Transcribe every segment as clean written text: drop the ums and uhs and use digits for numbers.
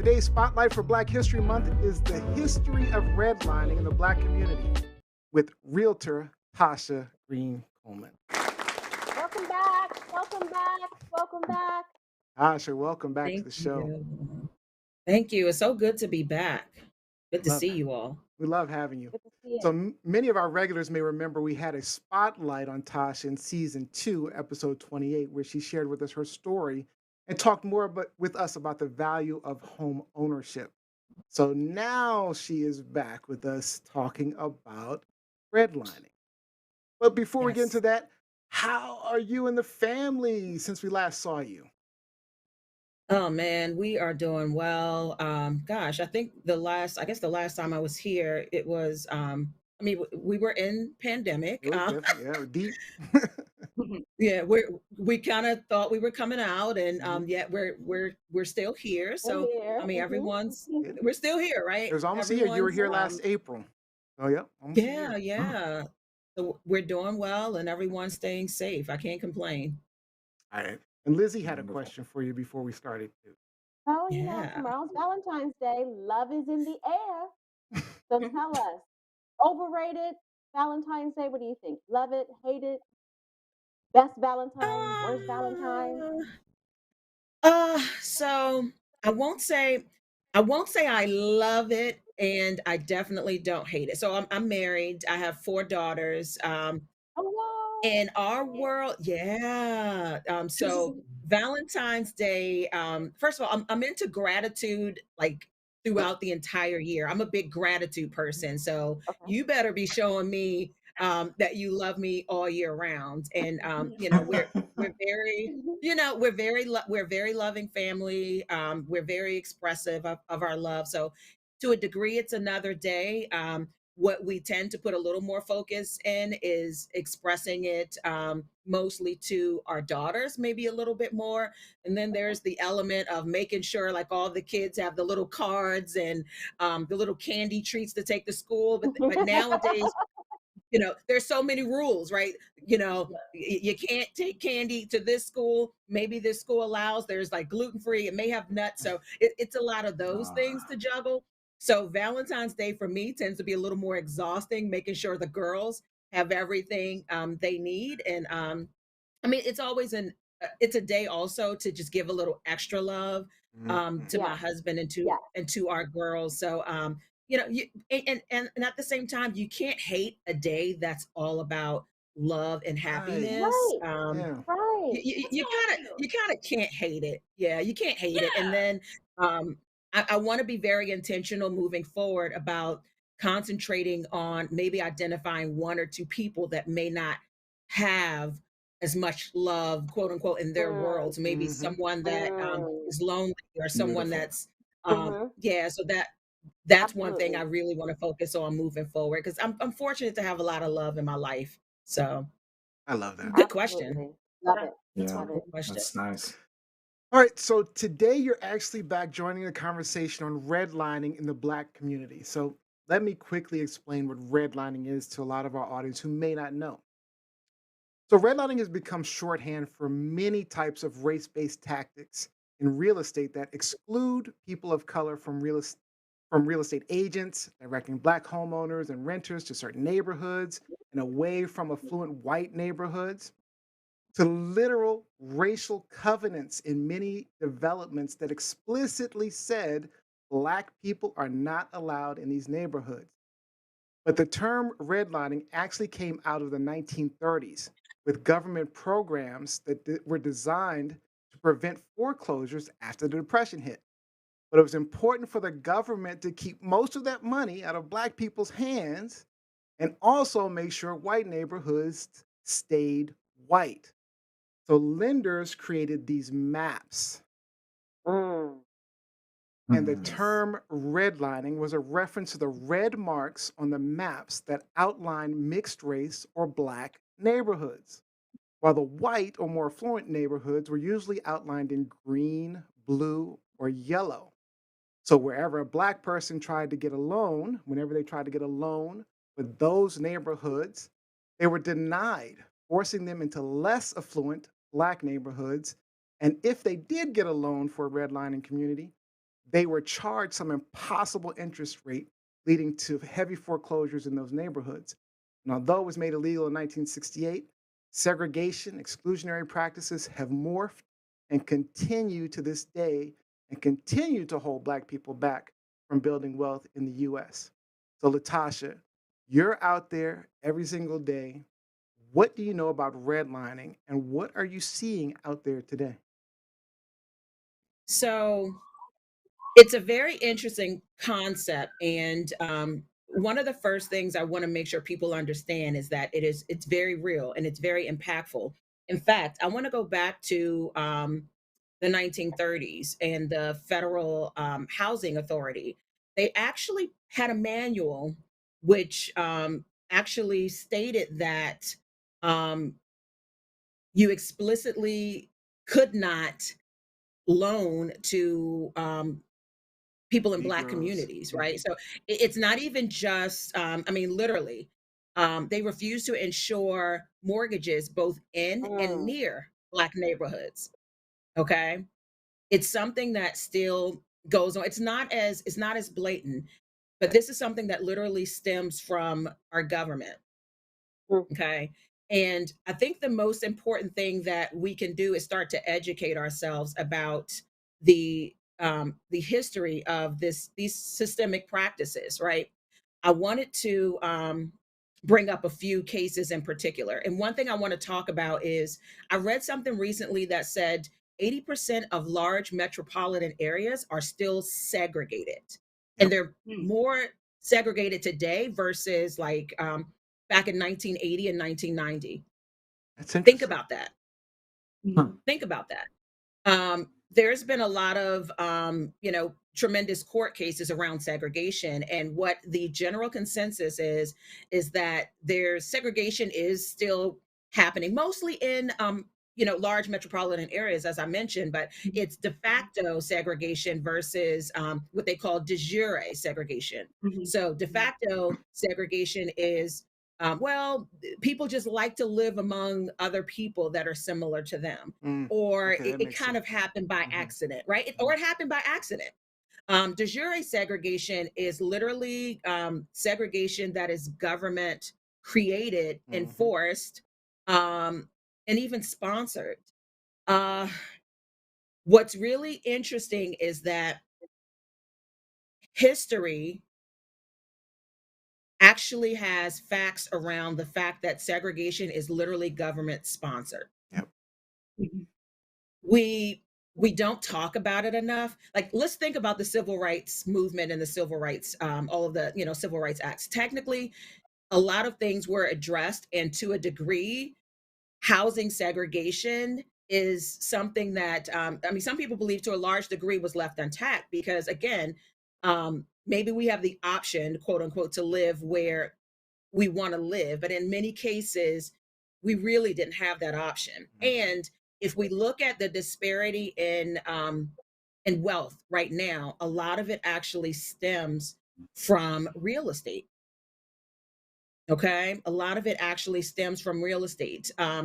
Today's spotlight for Black History Month is the history of redlining in the Black community with Realtor Tasha Greene Coleman. Welcome back. Welcome back. Welcome back. Tasha, welcome back to Thank the show. you. Thank you. It's so good to be back. Good to Love, see you all. we love having you. Good to see So you. many of our regulars may remember we had a spotlight on Tasha in season 2, episode 28, where she shared with us her story and talked more with us about the value of home ownership. So now she is back with us talking about redlining. But before we get into Yes. that, how are you and the family since we last saw you? Oh man, we are doing well. Gosh, I guess the last time I was here, it was, we were in pandemic. It was different. Yeah, it was deep. Yeah, we kind of thought we were coming out, and Mhm. yet we're still here. We're So here. Yeah. we're still here, It right? was almost a year. You were Everyone's here last April. Oh, yeah, almost a year. yeah. So we're doing well, and everyone's staying safe. I can't complain. All right. And Lizzie had a Wonderful. question for you before we started, too. Oh, Yeah. tomorrow's Valentine's Day. Love is in the air. So tell us, overrated Valentine's Day. What do you think? Love it, hate it, best Valentine, worst Valentine? Uh, so I won't say I love it, and I definitely don't hate it. So I'm married. I have 4 daughters. Oh, In our world, yeah. So Valentine's Day, first of all, I'm into gratitude like throughout the entire year. I'm a big gratitude person. So okay. you better be showing me that you love me all year round. And we're very, we're very loving family. We're very expressive of our love. So to a degree, it's another day. What we tend to put a little more focus in is expressing it mostly to our daughters, maybe a little bit more. And then there's the element of making sure like all the kids have the little cards and the little candy treats to take to school. But nowadays, there's so many rules, right? You can't take candy to this school. Maybe this school allows, there's like gluten free, it may have nuts. So it's a lot of those things Ah, to juggle. So Valentine's Day for me tends to be a little more exhausting, making sure the girls have everything they need. And it's always it's a day also to just give a little extra love Mhm. to my Yeah, husband and yeah. to our girls. So and at the same time, you can't hate a day that's all about love and Right. happiness. Right, Yeah. right. You kind of can't hate it. Yeah, you can't hate it. And then I want to be very intentional moving forward about concentrating on maybe identifying 1 or 2 people that may not have as much love, quote unquote, in their Mm, worlds. Maybe Hmm. someone that mm, is lonely, or someone beautiful. that's mm-hmm. yeah. So that's one thing I Absolutely. really want to focus on moving forward, because I'm fortunate to have a lot of love in my life. So I love that. good question. Absolutely. Love it. Yeah, Love it. Good question. that's nice. All right. So today you're actually back joining the conversation on redlining in the Black community. So let me quickly explain what redlining is to a lot of our audience who may not know. So, redlining has become shorthand for many types of race based tactics in real estate that exclude people of color from real estate agents, directing Black homeowners and renters to certain neighborhoods and away from affluent white neighborhoods, to literal racial covenants in many developments that explicitly said Black people are not allowed in these neighborhoods. But the term redlining actually came out of the 1930s with government programs that were designed to prevent foreclosures after the Depression hit. But it was important for the government to keep most of that money out of Black people's hands and also make sure white neighborhoods stayed white. So lenders created these maps, Mm. and the Hmm. Yes. term redlining was a reference to the red marks on the maps that outline mixed race or Black neighborhoods, while the white or more affluent neighborhoods were usually outlined in green, blue, or yellow. So wherever a Black person tried to get a loan, whenever they tried to get a loan with those neighborhoods, they were denied, forcing them into less affluent Black neighborhoods. And if they did get a loan for a redlining community, they were charged some impossible interest rate, leading to heavy foreclosures in those neighborhoods. And although it was made illegal in 1968, segregation, exclusionary practices have morphed and continue to this day and continue to hold Black people back from building wealth in the US. So, Latasha, you're out there every single day. What do you know about redlining and what are you seeing out there today? So it's a very interesting concept, and one of the first things I want to make sure people understand is that it's very real and it's very impactful. In fact, I want to go back to the 1930s and the Federal Housing Authority. They actually had a manual which actually stated that um, you explicitly could not loan to people in Black Negroes. communities, right? Mhm. So it's not even just, I mean, literally, they refuse to insure mortgages both in and Mm, near Black neighborhoods. Okay, it's something that still goes on. It's not as blatant, but this is something that literally stems from our government. mm, Okay. And I think the most important thing that we can do is start to educate ourselves about the history of these systemic practices, right? I wanted to bring up a few cases in particular. And one thing I want to talk about is I read something recently that said 80% of large metropolitan areas are still segregated. And Yep. they're more segregated today versus like back in 1980 and 1990. That's Think interesting. about that. Huh. Think about that. There's been a lot of tremendous court cases around segregation, and what the general consensus is that there's segregation is still happening, mostly in large metropolitan areas, as I mentioned, but it's de facto segregation versus what they call de jure segregation. So de facto segregation is well, people just like to live among other people that are similar to them, Mm. or Okay, that it makes kind of sense. happened by Mhm. accident, right? Or Mhm. it happened by accident. De jure segregation is literally segregation that is government created, Mhm. enforced, um, and even sponsored. Uh, what's really interesting is that history actually has facts around the fact that segregation is literally government sponsored. Yep. We don't talk about it enough. Like, let's think about the civil rights movement and the civil rights, all of the civil rights acts. Technically, a lot of things were addressed, and to a degree, housing segregation is something that I mean, some people believe to a large degree was left untapped because, again, maybe we have the option, quote unquote, to live where we want to live. But in many cases, we really didn't have that option. Mhm. And if we look at the disparity in wealth right now, a lot of it actually stems from real estate. Okay, a lot of it actually stems from real estate. I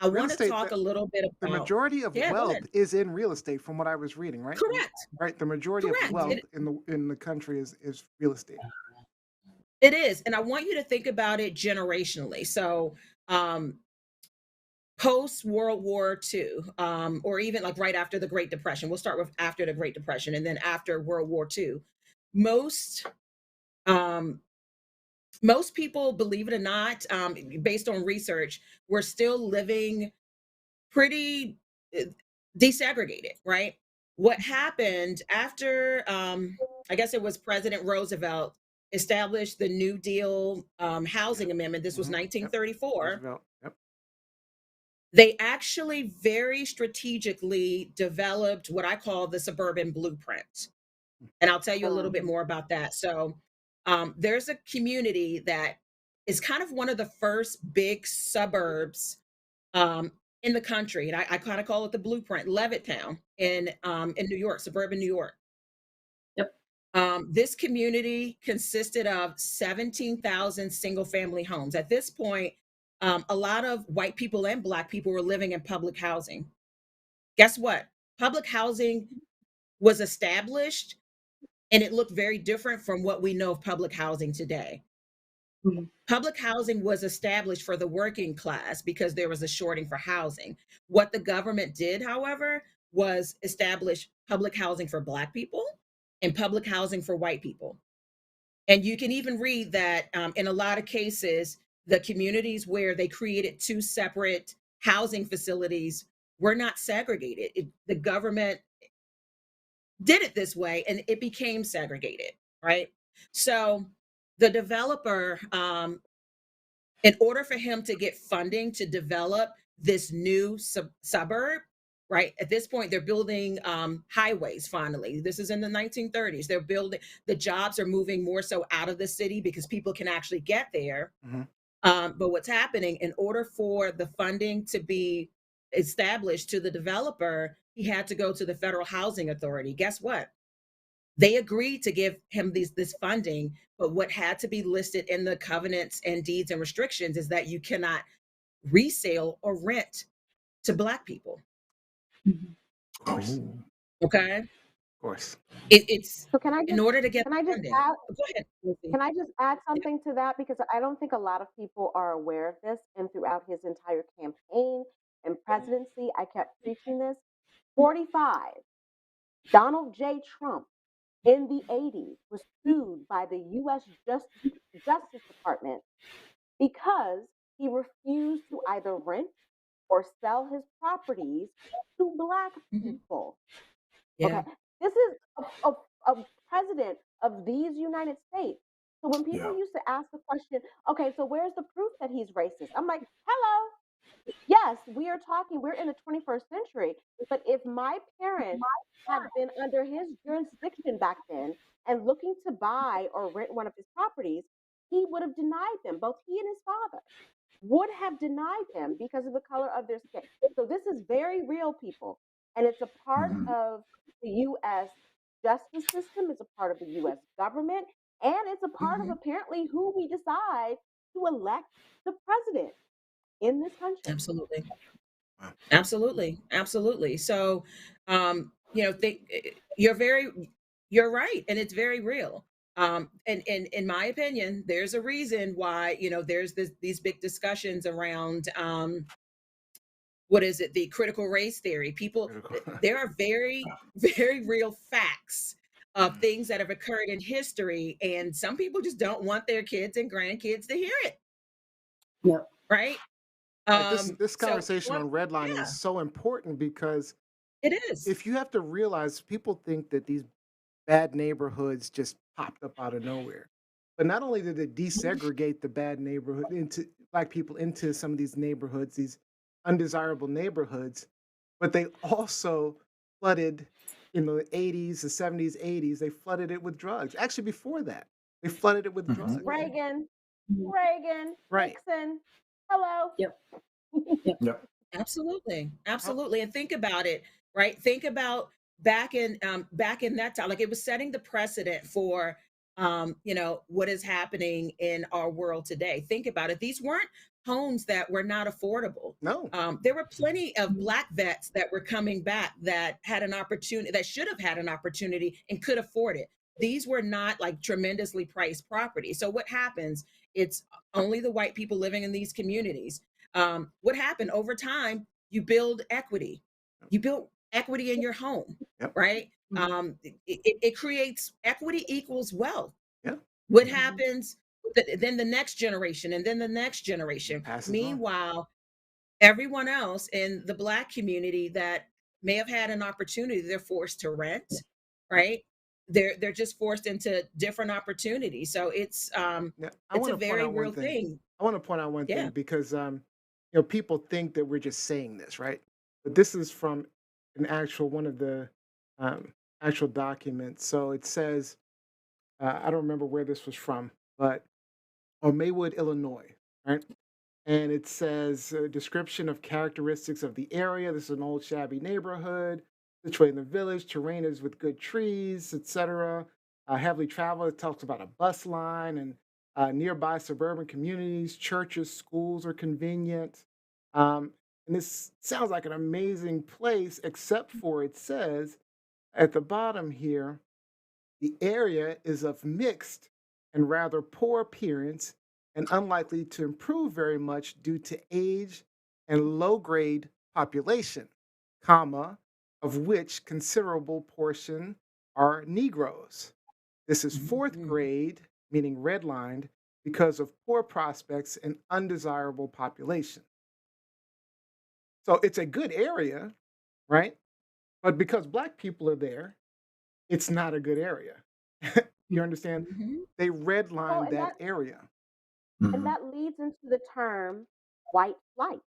Real want to estate, talk a little bit the about. majority of Yeah, go wealth ahead. is in real estate from what I was reading, right? Correct. Right, the majority of Correct. wealth in the country is real estate. It is, and I want you to think about it generationally. So, um, post World War II, or even like right after the Great Depression. We'll start with after the Great Depression, and then after World War II. Most um, most people, believe it or not, based on research, were still living pretty uh, desegregated. Right? What happened after? I guess it was President Roosevelt established the New Deal Yeah. housing amendment. This was Mhm. Yep. 1934. Roosevelt. Yep. They actually very strategically developed what I call the Suburban Blueprint. And I'll tell you a little bit mm, more about that. So, there's a community that is kind of one of the first big suburbs in the country. And I kind of call it the blueprint, Levittown in New York, suburban New York. This community consisted of 17,000 single family homes. At this point, a lot of white people and Black people were living in public housing. Guess what? Public housing was established and it looked very different from what we know of public housing today. Mhm. Public housing was established for the working class because there was a shorting for housing. What the government did, however, was establish public housing for Black people and public housing for white people. And you can even read that in a lot of cases, the communities where they created two separate housing facilities were not segregated. The government did it this way and it became segregated, right? So the developer, in order for him to get funding to develop this new suburb, right? At this point, they're building highways finally. This is in the 1930s. They're building, the jobs are moving more so out of the city because people can actually get there. Mhm. But what's happening, in order for the funding to be established to the developer, he had to go to the Federal Housing Authority. Guess what? They agreed to give him this funding, but what had to be listed in the covenants and deeds and restrictions is that you cannot resale or rent to Black people. Mhm. Of course. Oh. Okay, Of course. it's So can I in just order to get can I just funding. add Go ahead, Lucy. can I just add Yeah. something to that because I don't think a lot of people are aware of this. And throughout his entire campaign and presidency, I kept preaching this. 45, Donald J. Trump in the 80s was sued by the U.S. Justice Department because he refused to either rent or sell his properties to Black Mhm. people. Okay, Yeah. this is a president of these United States. So when people Yeah. used to ask the question, okay, so where's the proof that he's racist? I'm like, hello, yes, we are talking, we're in the 21st century. But if my parents had been under his jurisdiction back then and looking to buy or rent one of his properties, he would have denied them, both he and his father would have denied them because of the color of their skin. So this is very real, people. And it's a part Mhm. of the US justice system, it's a part of the US government, and it's a part of Hmm. apparently who we decide to elect the president in this country. Absolutely. Wow. Absolutely. Absolutely. So, you're right, and it's very real. And in my opinion, there's a reason why there's these big discussions around what is it, the critical race theory. People, Critical. there are very very real facts of Mhm. things that have occurred in history, and some people just don't want their kids and grandkids to hear it, Yep. right? Right. This So conversation on redlining is yeah, so important because it is. if you have to realize people think that these bad neighborhoods just popped up out of nowhere. But not only did it desegregate the bad neighborhood into Black people into some of these neighborhoods, these undesirable neighborhoods, but they also flooded in the 80s, the 70s, 80s, they flooded it with drugs. Actually, before that, they flooded it with Mhm. drugs. Absolutely. Reagan, Mhm. Reagan, Right. Nixon, hello. Yep. Yep. Yep. Absolutely, How, absolutely, and think about it, right? Think about back in that time, like it was setting the precedent for what is happening in our world today. Think about it. These weren't homes that were not affordable. no. There were plenty of Black vets that were coming back that had an opportunity, that should have had an opportunity and could afford it. These were not like tremendously priced properties. So what happens? It's only the white people living in these communities. What happened over time? You build equity. You build equity in your home, Yep. right? Mhm. It creates equity equals wealth. Yeah. What Yeah. Mhm. happens? Then the next generation, and then the next It generation. passes on. Meanwhile, everyone else in the Black community that may have had an opportunity, they're forced to rent, Yep. right? They're just forced into different opportunities. So Yeah. I it's want a to point very out one real thing. thing. I want to point out one Yeah. thing because people think that we're just saying this, right? But this is from an actual one of the um, actual documents. So it says, I don't remember where this was from, but or Maywood, Illinois, right? And it says a description of characteristics of the area. This is an old shabby neighborhood situated in the village. Terrain is with good trees, etc. Heavily traveled. It talks about a bus line and nearby suburban communities, churches, schools are convenient. Um, and this sounds like an amazing place, except for it says at the bottom here. The area is of mixed and rather poor appearance and unlikely to improve very much due to age and low grade population, comma, of which considerable portion are Negroes. This is fourth Mhm. grade, meaning redlined, because of poor prospects and undesirable population. So it's a good area, right? But because black people are there, it's not a good area. You understand? Mhm. They Well, redlined and that area. that leads into the term white flight.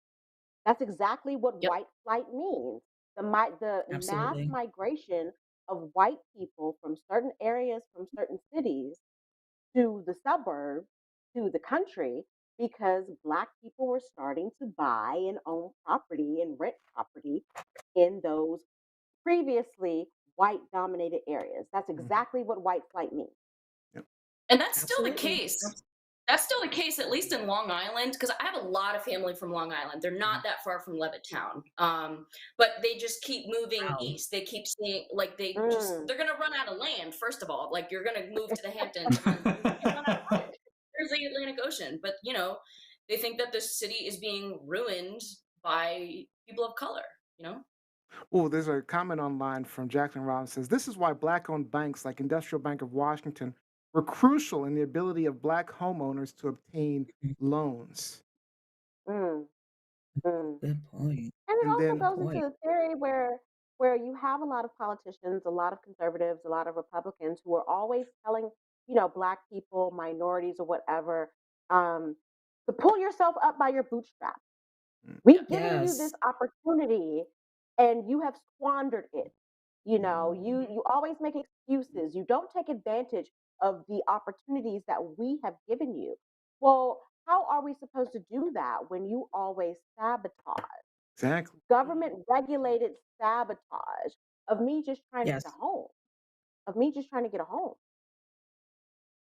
That's exactly what Yep. white flight means. The mass Absolutely. migration of white people from certain areas, from certain cities to the suburbs, to the country, because black people were starting to buy and own property and rent property in those previously white dominated areas. That's Mhm. exactly what white flight means. Yep. And that's still the Absolutely. case. That's still the case, at least in Long Island, because I have a lot of family from Long Island. They're not Mhm. that far from Levittown, but they just keep moving Wow. east. They keep seeing, like, Mm. they're gonna run out of land. First of all, like, you're gonna move to the Hamptons, and you run out of land. There's the Atlantic Ocean, but they think that the city is being ruined by people of color. You know. Oh, there's a comment online from Jacqueline Robinson says this is why black-owned banks like Industrial Bank of Washington were crucial in the ability of black homeowners to obtain Mhm. loans. Mm. Mm. Good point. And it And also Good then goes into point. the theory where you have a lot of politicians, a lot of conservatives, a lot of Republicans who are always telling, black people, minorities or whatever, um, to pull yourself up by your bootstraps. mm, We've Yep. given you Yes. this opportunity and you have squandered it. You always make excuses. You don't take advantage of the opportunities that we have given you. Well, how are we supposed to do that when you always sabotage? exactly. Government regulated sabotage of me just trying to get a Yes. home, of me just trying to get a home.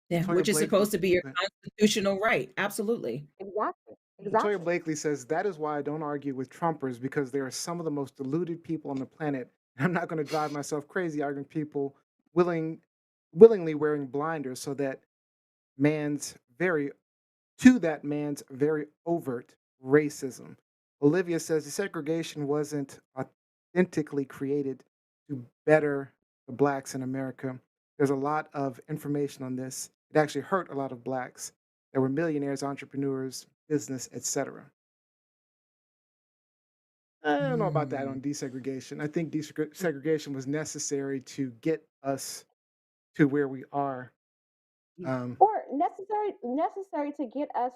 Yeah, Latoya which is Blakely. supposed to be your uh, constitutional right. Absolutely. Exactly. Latoya Exactly. Blakely says that is why I don't argue with Trumpers because they are some of the most deluded people on the planet. I'm not going to drive myself crazy arguing people willing willingly wearing blinders so that man's very that man's very overt racism. Olivia says the segregation wasn't authentically created to better the blacks in America. There's a lot of information on this. It actually hurt a lot of blacks that were millionaires, entrepreneurs, business, etc. I don't know about that Mm. on desegregation. I think desegregation was necessary to get us to where we are. Um, Or necessary to get us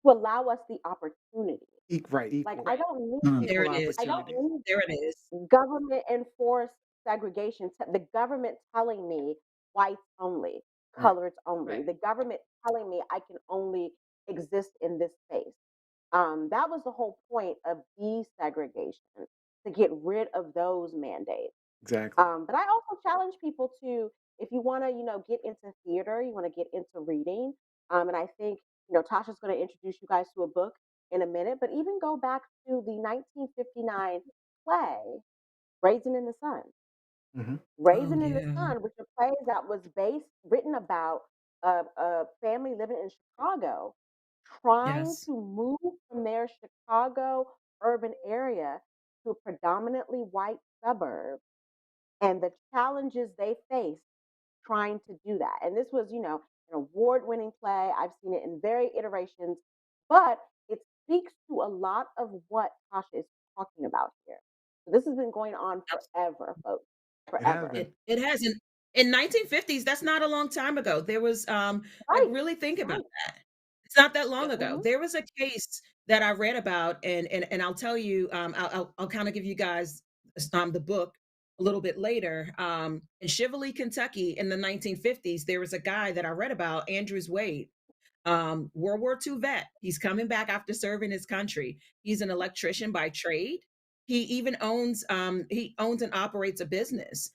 to allow us the opportunity. right, Like equal, I Right. don't There need equal it is, I y'all. don't opportunity. There it is. need government enforced segregation, the government telling me whites only, Right, coloreds only, Right. the government telling me I can only exist in this space. That was the whole point of desegregation, to get rid of those mandates. exactly. But I also challenge people to, if you want to, get into theater, you want to get into reading. And I think, Tasha's going to introduce you guys to a book in a minute, but even go back to the 1959 play, Raisin in the Sun. Hmm. Oh, Raisin in the yeah. Sun, which is a play that was written about a family living in Chicago, trying Yes. to move from their Chicago urban area to a predominantly white suburb and the challenges they faced trying to do that. And this was, an award winning play. I've seen it in various iterations, but it speaks to a lot of what Tasha is talking about here. So this has been going on forever, folks, It has forever. been. It has in 1950s, that's not a long time ago. There was like Right, really think about right. that. It's not that long Yep. ago. Hmm. There was a case that I read about, and I'll tell you, I'll kind of give you guys the book a little bit later. In Chivoli, Kentucky, in the 1950s, there was a guy that I read about, Andrews Wade, World War II vet. He's coming back after serving his country. He's an electrician by trade. He owns and operates a business.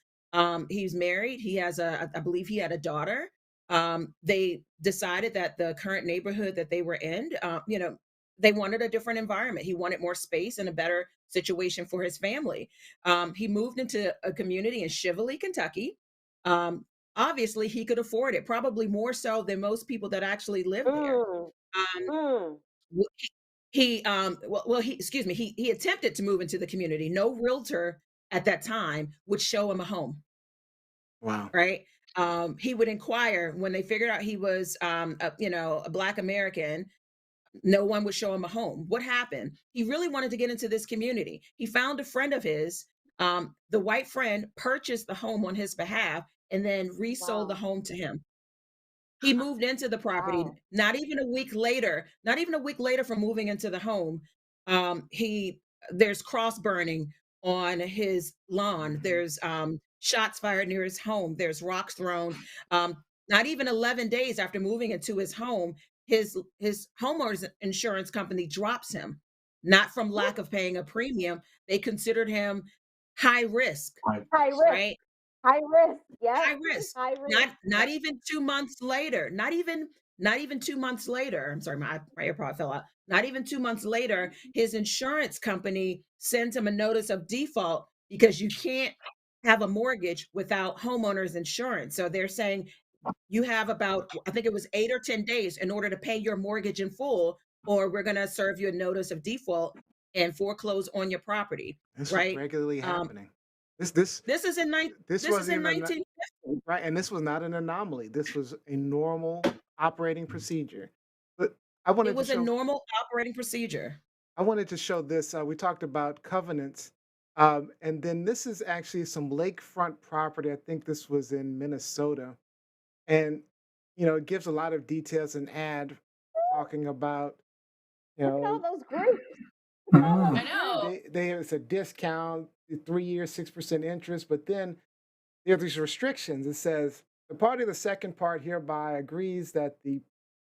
He's married. He has I believe he had a daughter. They decided that the current neighborhood that they were in, they wanted a different environment. He wanted more space and a better situation for his family. He moved into a community in Chivoli, Kentucky. Um, obviously he could afford it, probably more so than most people that actually live there. Mm, Um, mm. w- he well he excuse me he attempted to move into the community. No realtor at that time would show him a home, Wow. right? He would inquire when they figured out he was a Black American. No one would show him a home. What happened? He really wanted to get into this community. He found a friend of his. The white friend purchased the home on his behalf and then resold the Wow. home to him. He moved into the property Wow. not even a week later from moving into the home. He There's cross burning on his lawn. Mhm. There's shots fired near his home. There's rocks thrown. Not even 11 days after moving into his home, his homeowner's insurance company drops him, not from Woo. lack of paying a premium. They considered him high risk, Right. High risk. right? High risk. Yep. High risk. High risk. Not even 2 months later, not even 2 months later, I'm sorry, my AirPod fell out. Not even 2 months later, his insurance company sends him a notice of default because you can't have a mortgage without homeowners insurance. So they're saying you have about, I think it was 8 or 10 days in order to pay your mortgage in full, or we're gonna serve you a notice of default and foreclose on your property, This was right? regularly Um, happening. This this this is in this this is wasn't in even 1950. right, and this was not an anomaly. This was a normal operating procedure. But I It wanted to was a show normal operating procedure. this. We talked about covenants, and then this is actually some lakefront property. I think this was in Minnesota, and it gives a lot of details. An ad talking about you Look at all know those groups. Look at all I those Mm. groups. know. they it's a discount, 3 years, 6% interest, but then there are these restrictions. It says the party of the second part hereby agrees that the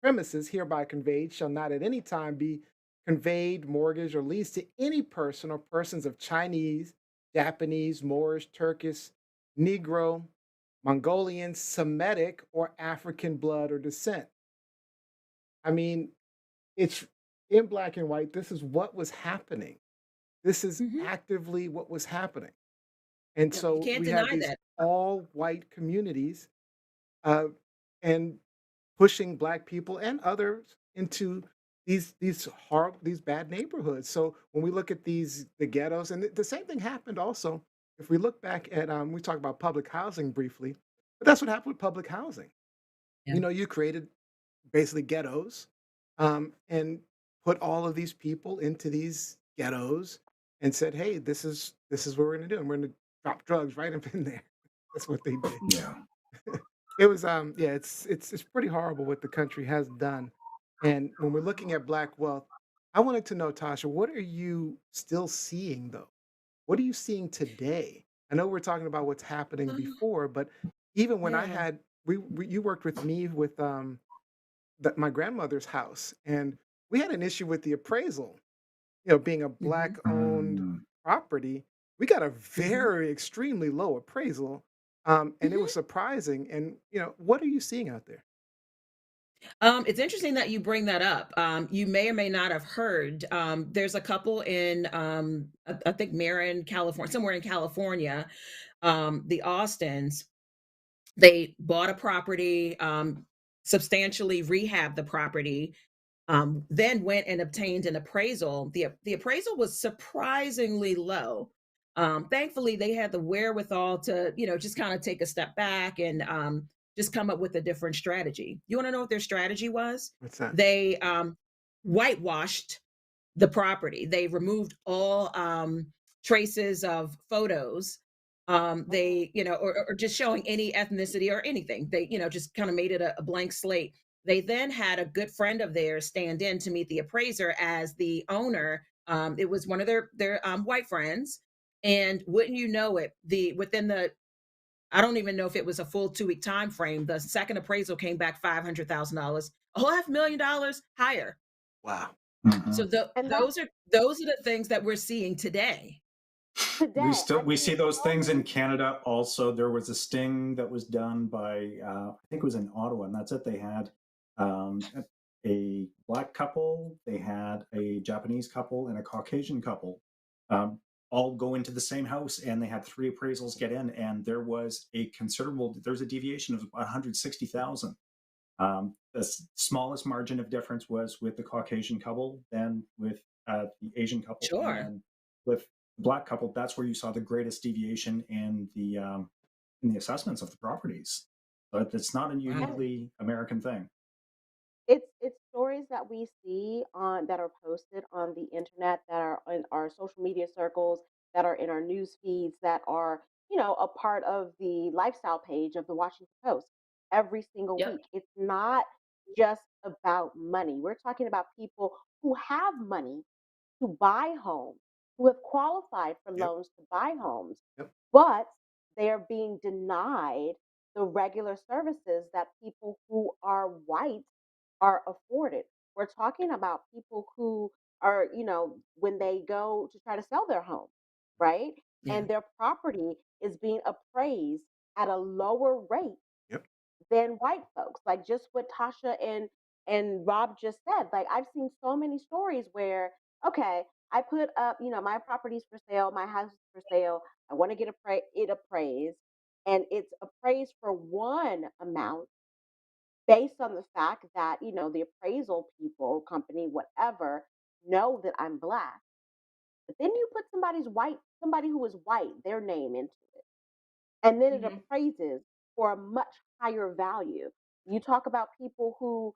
premises hereby conveyed shall not at any time be conveyed, mortgaged, or leased to any person or persons of Chinese, Japanese, Moorish, Turkish, Negro, Mongolian, Semitic, or African blood or descent. I mean, it's in black and white. This is what was happening. This is Mhm. actively what was happening. And Yep, you so can't we have deny these that. all white communities uh, and pushing black people and others into these bad neighborhoods. So when we look at the ghettos, and the same thing happened also. If we look back at we talked about public housing briefly, but that's what happened with public housing. Yeah. You created basically ghettos, and put all of these people into these ghettos and said, "Hey, this is what we're going to do, and we're going to drop drugs right up in there." That's what they did. Yeah. It was yeah, it's pretty horrible what the country has done. And when we're looking at black wealth, I wanted to know, Tasha, what are you still seeing though? What are you seeing today? I know we're talking about what's happening Uh, before, but even when I yeah. had you worked with me with my grandmother's house, and we had an issue with the appraisal. Being a Mhm. black owned Mm. property, we got a Mhm. very extremely low appraisal, and it Mhm. was surprising. And what are you seeing out there? It's interesting that you bring that up. You may or may not have heard. There's a couple in, I think, Marin, California, somewhere in California, the Austins. They bought a property, substantially rehabbed the property, then went and obtained an appraisal. The appraisal was surprisingly low. Thankfully, they had the wherewithal to, just kind of take a step back and just come up with a different strategy. You want to know what their strategy was? What's that? They whitewashed the property. They removed all traces of photos. Mm. They, or just showing any ethnicity or anything. They, just kind of made it a blank slate. They then had a good friend of theirs stand in to meet the appraiser as the owner. It was one of their white friends, and wouldn't you know it, the within the I don't even know if it was a full 2 week time frame. The second appraisal came back $500,000, a whole $500,000 higher. Wow. So Mhm. And that's those are the things that we're seeing today. We today. still I we see see those so things in many. Canada also. There was a sting that was done by I think it was in Ottawa, and that's it. They had a black couple, they had a Japanese couple, and a Caucasian couple. all go into the same house, and they had 3 appraisals get in, and there's a deviation of about 160,000. The smallest margin of difference was with the Caucasian couple, then with the Asian couple, and Sure. then with the black couple. That's where you saw the greatest deviation in the assessments of the properties. But it's not a Wow. uniquely American thing. It's stories that we see on that are posted on the internet, that are in our social media circles, that are in our news feeds, that are, a part of the lifestyle page of the Washington Post every single Yep. week. It's not just about money. We're talking about people who have money to buy homes, who have qualified for Yep. loans to buy homes, Yep. but they are being denied the regular services that people who are white are afforded. We're talking about people who are, when they go to try to sell their home, right? Yeah. And their property is being appraised at a lower rate Yep. than white folks. Like just what Tasha and Rob just said. Like I've seen so many stories where, okay, I put up, my property's for sale, my house is for sale. I want to get it appraised, and it's appraised for one amount based on the fact that, the appraisal people, company, whatever, know that I'm black. But then you put somebody who is white, their name into it, and then it Hmm. appraises for a much higher value. You talk about people who,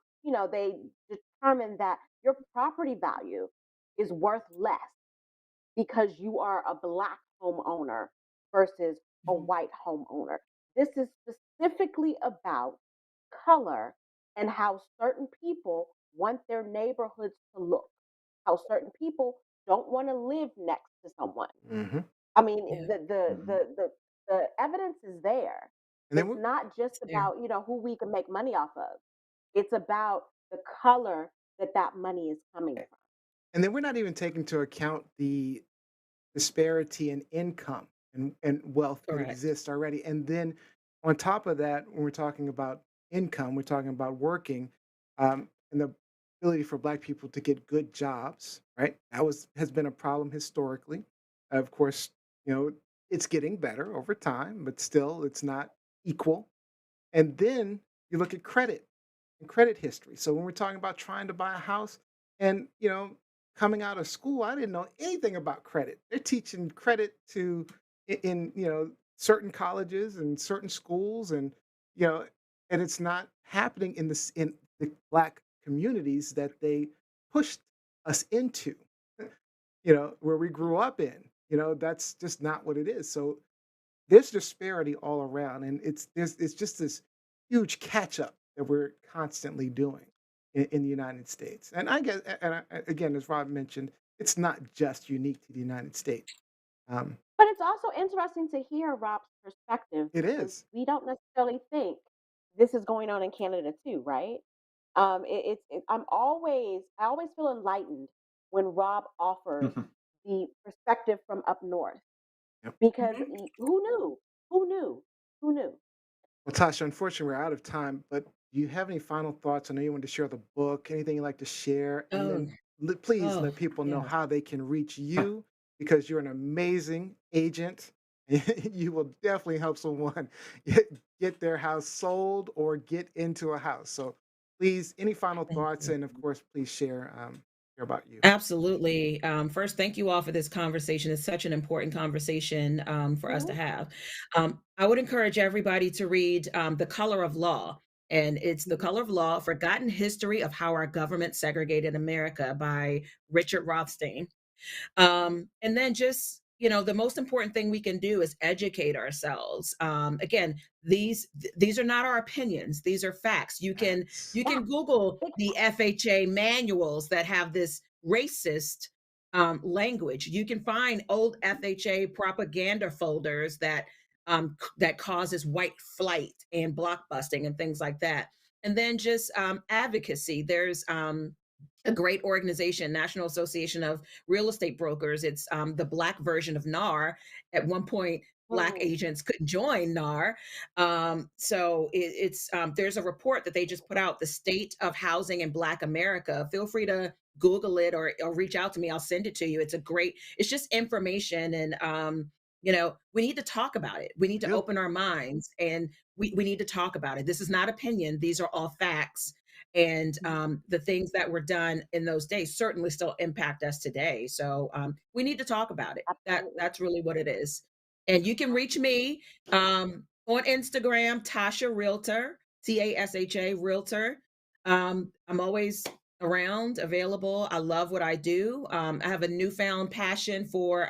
they determine that your property value is worth less because you are a black homeowner versus a Mhm. white homeowner. This is specifically about color and how certain people want their neighborhoods to look, how certain people don't want to live next to someone. Hmm. I mean, Yeah. the evidence is there. And then It's not just It's there. about, who we can make money off of. It's about the color that that money is coming from. we're not even taking into account the disparity in income and wealth that Correct. exists already. And then on top of that, when we're talking about income, we're talking about working, and the ability for Black people to get good jobs. Right, that was has been a problem historically. Of course, you know it's getting better over time, but still, it's not equal. And then you look at credit and credit history. So when we're talking about trying to buy a house and, coming out of school, I didn't know anything about credit. They're teaching credit in, certain colleges and certain schools and, you know, and it's not happening in the black communities that they pushed us into, where we grew up in. That's just not what it is. So there's disparity all around, and it's just this huge catch up that we're constantly doing in the United States. And I guess, again, as Rob mentioned, it's not just unique to the United States. Um, But it's also interesting to hear Rob's perspective it because is. we don't necessarily think this is going on in Canada too, right? I always feel enlightened when Rob offers the perspective from up north Yep. because Hmm. who knew? Who knew? Who knew? Well, Tasha, unfortunately, we're out of time. But do you have any final thoughts? I know you want to share the book. Anything you'd like to share, and Oh, then please oh, let people know yeah. how they can reach you because you're an amazing agent. You will definitely help someone get their house sold or get into a house. So please, any final Thank thoughts, you. and of course, please share about you. Absolutely. First, thank you all for this conversation. It's such an important conversation for us to Mhm. have. I would encourage everybody to read The Color of Law. And it's The Mhm. Color of Law, Forgotten History of How Our Government Segregated America by Richard Rothstein. And then just, the most important thing we can do is educate ourselves. Again, these are not our opinions. These are facts. You can Facts. you Yeah, can Google big the FHA manuals that have this racist language. You can find old FHA propaganda folders that causes white flight and blockbusting and things like that. And then just advocacy. There's a great organization, National Association of Real Estate Brokers. It's the Black version of NAR. At one point, Black mm, agents couldn't join NAR. There's a report that they just put out, the state of housing in Black America. Feel free to Google it or reach out to me. I'll send it to you. It's just information. And, we need to talk about it. We need to do. open our minds, and we need to talk about it. This is not opinion. These are all facts. And the things that were done in those days certainly still impact us today. So we need to talk about it. Absolutely. That's really what it is. And you can reach me on Instagram, Tasha Realtor, TASHA Realtor. I'm always around, available. I love what I do. I have a newfound passion for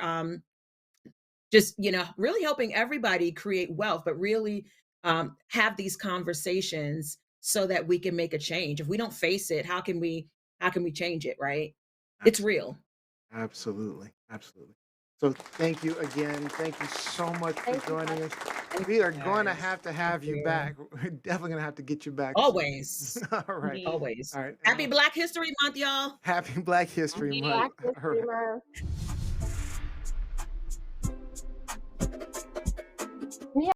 just, really helping everybody create wealth, but really have these conversations so that we can make a change. If we don't face it, how can we change it, right? It's Absolutely. real. Absolutely. Absolutely. So thank you again. Thank you so much for Thank you, joining us. Tasha. Thank We you are going to guys. have Thank you you. back. We're definitely going to have to get you back soon. Always. All right. Indeed. Always. All right. Happy Black History Month, y'all. Happy Black History Indeed. Month. Black All History right. Month.